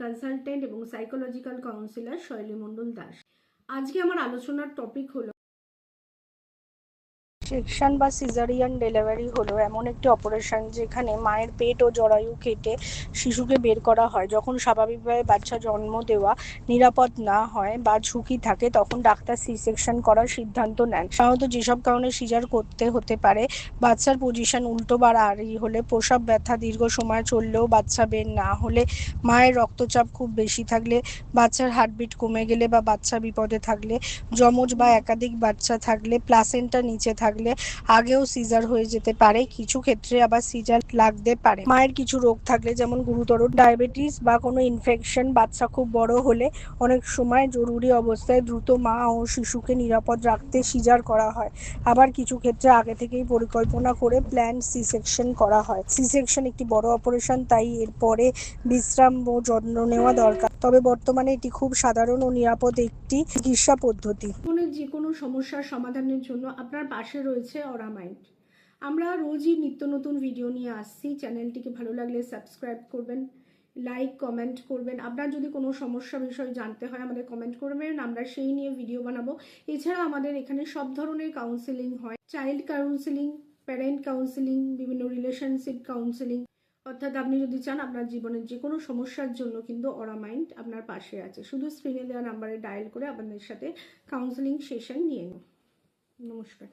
Consultant এবং psychological councillor শৈলী মণ্ডল দাস। আজকে আমার আলোচনার টপিক হলো সেকশন বা সিজারিয়ান ডেলিভারি হলো এমন একটি অপারেশন যেখানে মায়ের পেট ও জরায়ু কেটে শিশুকে বের করা হয়। যখন স্বাভাবিকভাবে বাচ্চা জন্ম দেওয়া নিরাপদ না হয় বা ঝুঁকি থাকে, তখন ডাক্তার সি সেকশন করার সিদ্ধান্ত নেন। সাধারণত যেসব কারণে সিজার করতে হতে পারে: বাচ্চার পজিশন উল্টো বা আড়ি হলে, প্রসব ব্যথা দীর্ঘ সময় চললেও বাচ্চা বের না হলে, মায়ের রক্তচাপ খুব বেশি থাকলে, বাচ্চার হার্টবিট কমে গেলে বা বাচ্চা বিপদে থাকলে, যমজ বা একাধিক বাচ্চা থাকলে, প্লাসেন্টা নিচে থাকলে আগেও সিজার হয়ে যেতে পারে। কিছু ক্ষেত্রে আবার সিজার লাগতে পারে। মায়ের কিছু রোগ থাকলে, যেমন গুরুতর ডায়াবেটিস বা কোনো ইনফেকশন, বাচ্চা খুব বড় হলে অনেক সময় জরুরি অবস্থায় দ্রুত মা ও শিশুকে নিরাপদ রাখতে সিজার করা হয়। আবার কিছু ক্ষেত্রে আগে থেকেই পরিকল্পনা করে প্ল্যান্ড সি সেকশন করা হয়। সি সেকশন একটি বড় অপারেশন, তাই এর পরে বিশ্রাম ও যত্ন নেওয়া দরকার। তবে বর্তমানে এটি খুব সাধারণ ও নিরাপদ একটি চিকিৎসা পদ্ধতি। জীবনের যে কোনো সমস্যার সমাধানের জন্য আপনার পাশে রয়েছে অরা মাইন্ড। আমরা রোজই নিত্য নতুন ভিডিও নিয়ে আসছি। চ্যানেলটিকে ভালো লাগলে সাবস্ক্রাইব করবেন, লাইক কমেন্ট করবেন। আপনার যদি কোনো সমস্যা বিষয় জানতে হয় আমাদের কমেন্ট করবেন, আমরা সেই নিয়ে ভিডিও বানাবো। এছাড়া আমাদের এখানে সব ধরনের কাউন্সেলিং হয়: চাইল্ড কাউন্সেলিং, প্যারেন্ট কাউন্সেলিং, বিভিন্ন রিলেশনশিপ কাউন্সেলিং। অর্থাৎ আপনি যদি চান আপনার জীবনের যে কোনো সমস্যার জন্য কিন্তু অরা মাইন্ড আপনার পাশে আছে। শুধু স্ক্রিনে দেওয়া নাম্বারে ডায়াল করে আপনাদের সাথে কাউন্সেলিং সেশন নিয়ে নিন। নমস্কার।